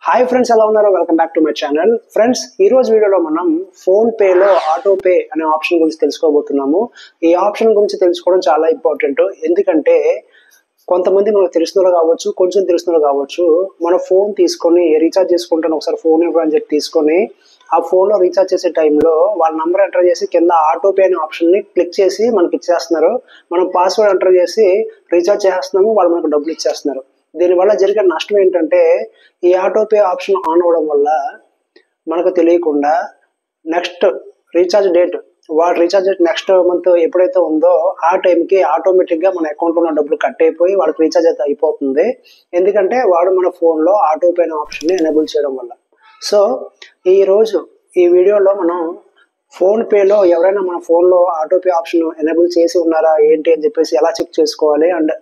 Hi friends, ఎలా ఉన్నారు? Welcome back to my channel. Friends, ఈ రోజు వీడియోలో మనం ఫోన్ పేలో ఆటో పే అనే ఆప్షన్ గురించి తెలుసుకోబోతున్నాము. ఈ ఆప్షన్ గురించి తెలుసుకోవడం చాలా ఇంపార్టెంట్. ఎందుకంటే కొంతమంది మనకు తెలిసిన కావచ్చు, కొంచెం తెలిసిన కావచ్చు, మన ఫోన్ తీసుకొని రీఛార్జ్ చేసుకుంటాను, ఒకసారి ఫోన్ ఇవ్వని చెప్పి తీసుకొని ఆ ఫోన్లో రీఛార్జ్ చేసే టైంలో వాళ్ళ నెంబర్ ఎంటర్ చేసి కింద ఆటో పే అనే ఆప్షన్ని క్లిక్ చేసి మనకి ఇచ్చేస్తున్నారు. మనం పాస్వర్డ్ ఎంటర్ చేసి రీఛార్జ్ చేస్తున్నాము, వాళ్ళు మనకు డబ్బులు ఇచ్చేస్తున్నారు. దీనివల్ల జరిగే నష్టం ఏంటంటే, ఈ ఆటో పే ఆప్షన్ ఆన్ అవ్వడం వల్ల మనకు తెలియకుండా నెక్స్ట్ రీఛార్జ్ డేట్, వాడు రీఛార్జ్ డేట్ నెక్స్ట్ మంత్ ఎప్పుడైతే ఉందో ఆ టైంకి ఆటోమేటిక్గా మన అకౌంట్లో ఉన్న డబ్బులు కట్ అయిపోయి వాళ్ళకి రీఛార్జ్ అయితే అయిపోతుంది. ఎందుకంటే వాడు మన ఫోన్లో ఆటో పే అనే ఆప్షన్ని ఎనేబుల్ చేయడం వల్ల. సో ఈరోజు ఈ వీడియోలో మనం ఫోన్ పేలో ఎవరైనా మన ఫోన్లో ఆటో పే ఆప్షన్ ఎనేబుల్ చేసి ఉన్నారా ఏంటి అని చెప్పేసి ఎలా చెక్ చేసుకోవాలి, అండ్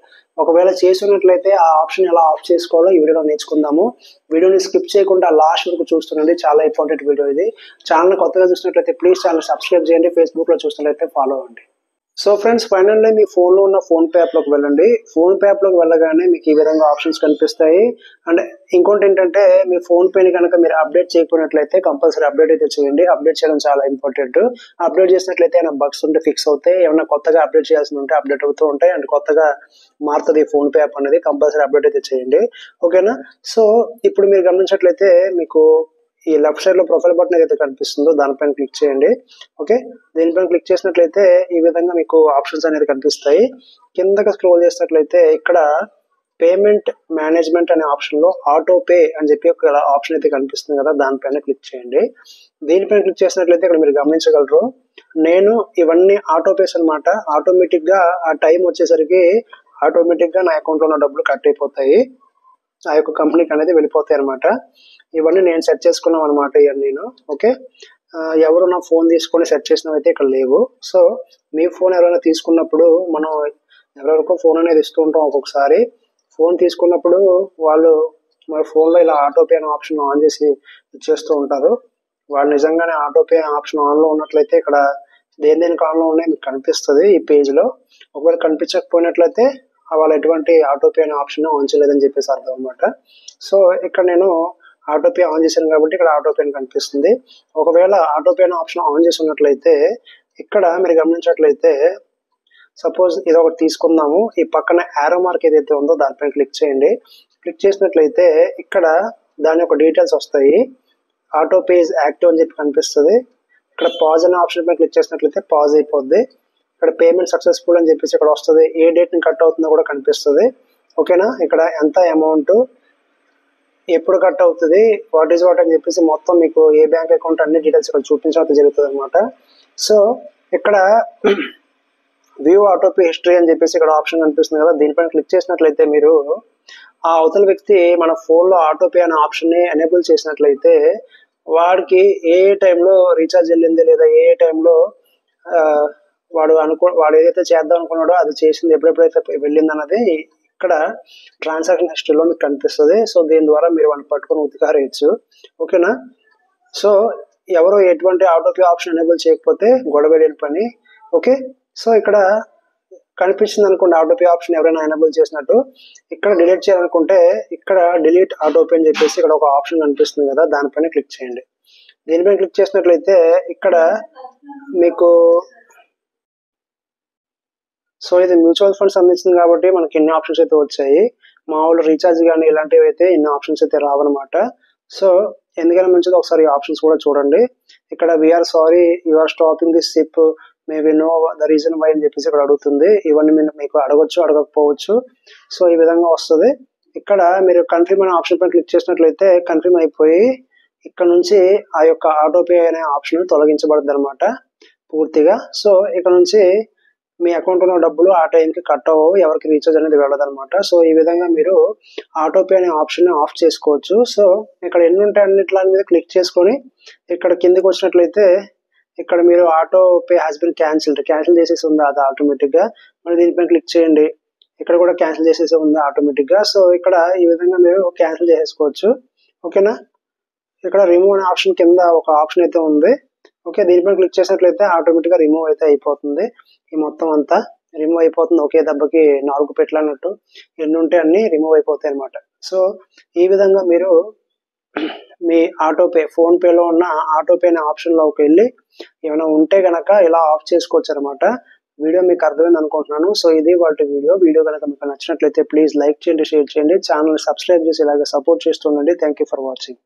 ఒకవేళ చేసి ఉన్నట్లయితే ఆ ఆప్షన్ ఎలా ఆఫ్ చేసుకోవాలో ఈ వీడియోలో నేర్చుకుందాము. వీడియోని స్కిప్ చేయకుండా లాస్ట్ వరకు చూస్తుండండి, చాలా ఇంపార్టెంట్ వీడియో ఇది. ఛానల్ కొత్తగా చూసినట్లయితే ప్లీజ్ ఛానల్ సబ్స్క్రైబ్ చేయండి, ఫేస్బుక్లో చూసినట్లయితే ఫాలో అవ్వండి. సో ఫ్రెండ్స్, ఫైనల్లీ మీ ఫోన్లో ఉన్న ఫోన్ పే యాప్లోకి వెళ్ళండి. ఫోన్ పే యాప్లోకి వెళ్ళగానే మీకు ఈ విధంగా ఆప్షన్స్ కనిపిస్తాయి. అండ్ ఇంకోటి ఏంటంటే, మీ ఫోన్ పేని కనుక మీరు అప్డేట్ చేయకపోయినట్లయితే కంపల్సరీ అప్డేట్ అయితే చేయండి. అప్డేట్ చేయడం చాలా ఇంపార్టెంట్. అప్డేట్ చేసినట్లయితే ఏమైనా బగ్స్ ఉంటే ఫిక్స్ అవుతాయి, ఏమైనా కొత్తగా అప్డేట్ చేయాల్సి ఉంటే అప్డేట్ అవుతూ ఉంటాయి, అండ్ కొత్తగా మారుతుంది ఫోన్ పే యాప్ అనేది. కంపల్సరీ అప్డేట్ అయితే చేయండి, ఓకేనా? సో ఇప్పుడు మీరు గమనించినట్లయితే మీకు ఈ లెఫ్ట్ సైడ్ లో ప్రొఫైల్ బటన్ ఏదైతే కనిపిస్తుందో దానిపైన క్లిక్ చేయండి. ఓకే, దీనిపైన క్లిక్ చేసినట్లయితే ఈ విధంగా మీకు ఆప్షన్స్ అనేది కనిపిస్తాయి. కిందకి స్క్రోల్ చేసినట్లయితే ఇక్కడ పేమెంట్ మేనేజ్మెంట్ అనే ఆప్షన్ లో ఆటో పే అని చెప్పి ఒక ఆప్షన్ అయితే కనిపిస్తుంది కదా, దానిపైన క్లిక్ చేయండి. దీనిపైన క్లిక్ చేసినట్లయితే ఇక్కడ మీరు గమనించగలరు, నేను ఇవన్నీ ఆటో పేస్ అనమాట. ఆటోమేటిక్ గా ఆ టైం వచ్చేసరికి ఆటోమేటిక్ గా నా అకౌంట్ లో ఉన్న డబ్బులు కట్ అయిపోతాయి, ఆ యొక్క కంపెనీకి అనేది వెళ్ళిపోతాయి అనమాట. ఇవన్నీ నేను సెట్ చేసుకున్నాం అనమాట, ఇవన్నీ నేను. ఓకే, ఎవరు నా ఫోన్ తీసుకొని సెట్ చేసినవి అయితే ఇక్కడ లేవు. సో మీ ఫోన్ ఎవరైనా తీసుకున్నప్పుడు మనం ఎవరెవరికో ఫోన్ అనేది ఇస్తూ ఉంటాం. ఒక్కొక్కసారి ఫోన్ తీసుకున్నప్పుడు వాళ్ళు మన ఫోన్లో ఇలా ఆటో పే అనే ఆప్షన్ ఆన్ చేసి ఇచ్చేస్తూ ఉంటారు. వాళ్ళు నిజంగానే ఆటో పే ఆప్షన్ ఆన్లో ఉన్నట్లయితే ఇక్కడ దేనికి ఆన్లో ఉన్నాయి మీకు కనిపిస్తుంది ఈ పేజ్లో. ఒకవేళ కనిపించకపోయినట్లయితే వాళ్ళు ఎటువంటి ఆటో పే అనే ఆప్షన్ ఆన్ చేయలేదని చెప్పేసి అర్థం అనమాట. సో ఇక్కడ నేను ఆటో పే ఆన్ చేశాను కాబట్టి ఇక్కడ ఆటో పే కనిపిస్తుంది. ఒకవేళ ఆటో పే అనే ఆప్షన్ ఆన్ చేసి ఉన్నట్లయితే ఇక్కడ మీరు గమనించినట్లయితే, సపోజ్ ఇది ఒకటి తీసుకుందాము, ఈ పక్కన యారో మార్క్ ఏదైతే ఉందో దానిపైన క్లిక్ చేయండి. క్లిక్ చేసినట్లయితే ఇక్కడ దాని యొక్క డీటెయిల్స్ వస్తాయి. ఆటో పే ఇస్ యాక్టివ్ అని చెప్పి కనిపిస్తుంది. ఇక్కడ పాజ్ అనే ఆప్షన్ పైన క్లిక్ చేసినట్లయితే పాజ్ అయిపోద్ది. ఇక్కడ పేమెంట్ సక్సెస్ఫుల్ అని చెప్పేసి ఇక్కడ వస్తుంది. ఏ డేట్ ని కట్ అవుతుందో కూడా కనిపిస్తుంది, ఓకేనా? ఇక్కడ ఎంత అమౌంట్, ఎప్పుడు కట్ అవుతుంది, వాట్ ఈస్ వాట్ అని చెప్పేసి మొత్తం మీకు ఏ బ్యాంక్ అకౌంట్ అన్ని డీటెయిల్స్ ఇక్కడ చూపించడం జరుగుతుంది అనమాట. సో ఇక్కడ వ్యూ ఆటో పే హిస్టరీ అని చెప్పేసి ఇక్కడ ఆప్షన్ కనిపిస్తుంది కదా, దీనిపైన క్లిక్ చేసినట్లయితే మీరు ఆ అవతల వ్యక్తి మన ఫోన్లో ఆటో పే అనే ఆప్షన్ని ఎనేబుల్ చేసినట్లయితే వాడికి ఏ టైంలో రీఛార్జ్ వెళ్ళింది, లేదా ఏ టైంలో వాడు ఏదైతే చేద్దాం అనుకున్నాడో అది చేసింది, ఎప్పుడెప్పుడైతే వెళ్ళింది అన్నది ఇక్కడ ట్రాన్సాక్షన్ హిస్టరీలో మీకు కనిపిస్తుంది. సో దీని ద్వారా మీరు వాడిని పట్టుకొని ఉతికారేయచ్చు, ఓకేనా? సో ఎవరు ఎటువంటి ఆటో పే ఆప్షన్ ఎనేబుల్ చేయకపోతే గొడవలేని పని, ఓకే? సో ఇక్కడ కనిపిస్తుంది అనుకోండి ఆటో పే ఆప్షన్ ఎవరైనా ఎనేబుల్ చేసినట్టు. ఇక్కడ డిలీట్ చేయాలనుకుంటే ఇక్కడ డిలీట్ ఆటో పే అని చెప్పేసి ఇక్కడ ఒక ఆప్షన్ కనిపిస్తుంది కదా, దానిపైన క్లిక్ చేయండి. దీనిపైన క్లిక్ చేసినట్లయితే ఇక్కడ మీకు, సో ఇది మ్యూచువల్ ఫండ్స్ అందించింది కాబట్టి మనకి ఇన్ని ఆప్షన్స్ అయితే వచ్చాయి. మామూలు రీఛార్జ్ కానీ ఇలాంటివి అయితే ఇన్ని ఆప్షన్స్ అయితే రావన్నమాట. సో ఎందుకైనా మంచిది ఒకసారి ఈ ఆప్షన్స్ కూడా చూడండి. ఇక్కడ we're sorry you are stopping this SIP, maybe know the reason why అని చెప్పేసి ఇక్కడ అడుగుతుంది. ఇవన్నీ మీకు అడగొచ్చు, అడగకపోవచ్చు. సో ఈ విధంగా వస్తుంది. ఇక్కడ మీరు కన్ఫర్మ్ అనే ఆప్షన్ పైన క్లిక్ చేసినట్లయితే కన్ఫర్మ్ అయిపోయి ఇక్కడ నుంచి ఆ యొక్క ఆటో పే అనే ఆప్షన్ తొలగించబడుతుంది అనమాట పూర్తిగా. సో ఇక్కడ నుంచి మీ అకౌంట్ ఉన్న డబ్బులు ఆ టైంకి కట్ అవ్వవు, ఎవరికి రీఛార్జ్ అనేది వెళ్ళదన్నమాట. సో ఈ విధంగా మీరు ఆటో పే అనే ఆప్షన్ ఆఫ్ చేసుకోవచ్చు. సో ఇక్కడ ఎన్ని ఉంటాయి అన్నిట్ల మీద క్లిక్ చేసుకొని ఇక్కడ కిందకి వచ్చినట్లయితే ఇక్కడ మీరు auto pay has been cancel చేసేసి ఉంది అది ఆటోమేటిక్ గా. మరి దీనిపైన క్లిక్ చేయండి, ఇక్కడ కూడా క్యాన్సిల్ చేసేసి ఉంది ఆటోమేటిక్ గా. సో ఇక్కడ ఈ విధంగా మీరు క్యాన్సిల్ చేసేసుకోవచ్చు, ఓకేనా? ఇక్కడ రిమూవ్ అనే ఆప్షన్ కింద ఒక ఆప్షన్ అయితే ఉంది, ఓకే? దీనిపైన క్లిక్ చేసినట్లయితే ఆటోమేటిక్ గా రిమూవ్ అయితే అయిపోతుంది. ఈ మొత్తం అంతా రిమూవ్ అయిపోతుంది, ఒకే దెబ్బకి 4 పెట్టలన్నట్టు ఎన్ని ఉంటే అన్ని రిమూవ్ అయిపోతాయి అనమాట. సో ఈ విధంగా మీరు మీ ఆటోపే ఫోన్పేలో ఉన్న ఆటోపే అనే ఆప్షన్లోకి వెళ్ళి ఏమైనా ఉంటే కనుక ఇలా ఆఫ్ చేసుకోవచ్చు అనమాట. వీడియో మీకు అర్థమైంది అనుకుంటున్నాను. సో ఇది వాటి వీడియో కనుక మీకు నచ్చినట్లయితే ప్లీజ్ లైక్ చేయండి, షేర్ చేయండి, ఛానల్ సబ్స్క్రైబ్ చేసి ఇలాగే సపోర్ట్ చేస్తుండండి. Thank you for watching.